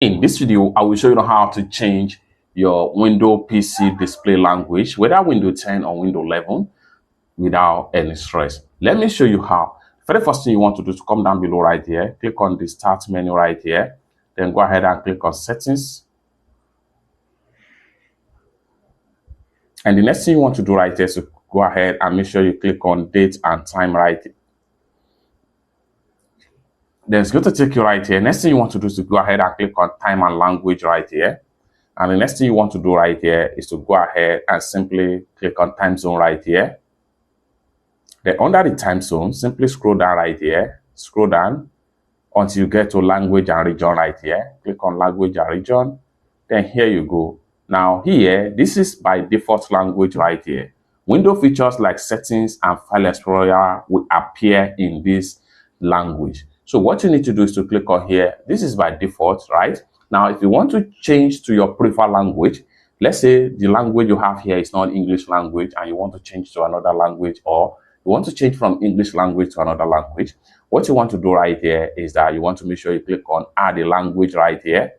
In this video, I will show you how to change your Windows PC display language, whether Windows 10 or Windows 11, without any stress. Let me show you how. Very first thing you want to do is to come down below right here, click on the Start menu right here, then go ahead and click on Settings. And the next thing you want to do right here is to go ahead and make sure you click on Date and Time right here. Then it's going to take you right here. Next thing you want to do is to go ahead and click on Time and Language right here. And the next thing you want to do right here is to go ahead and simply click on Time Zone right here. Then under the time zone, simply scroll down right here. Scroll down until you get to Language and Region right here. Click on Language and Region. Then here you go. Now here, this is by default language right here. Window features like Settings and File Explorer will appear in this language. So what you need to do is to click on here. This is by default, right? Now, if you want to change to your preferred language, let's say the language you have here is not English language and you want to change to another language, or you want to change from English language to another language, what you want to do right here is that you want to make sure you click on Add a Language right here.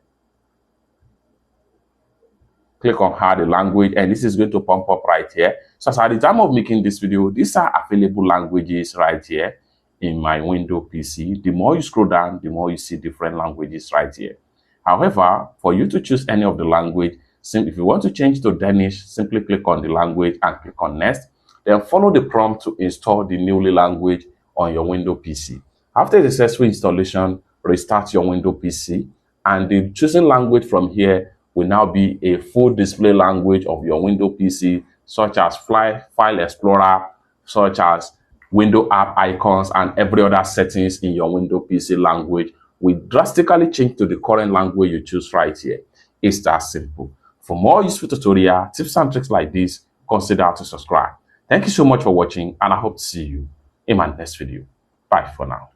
Click on Add a Language, and this is going to pump up right here. So at the time of making this video, these are available languages right here in my Windows PC. The more you scroll down, the more you see different languages right here. However, for you to choose any of the language, if you want to change to Danish, simply click on the language and click on Next. Then follow the prompt to install the newly language on your Windows PC. After the successful installation, restart your Windows PC, and the chosen language from here will now be a full display language of your Windows PC, such as File Explorer, such as Windows app icons, and every other settings in your Windows PC language will drastically change to the current language you choose right here. It's that simple. For more useful tutorial, tips and tricks like this, consider to subscribe. Thank you so much for watching, and I hope to see you in my next video. Bye for now.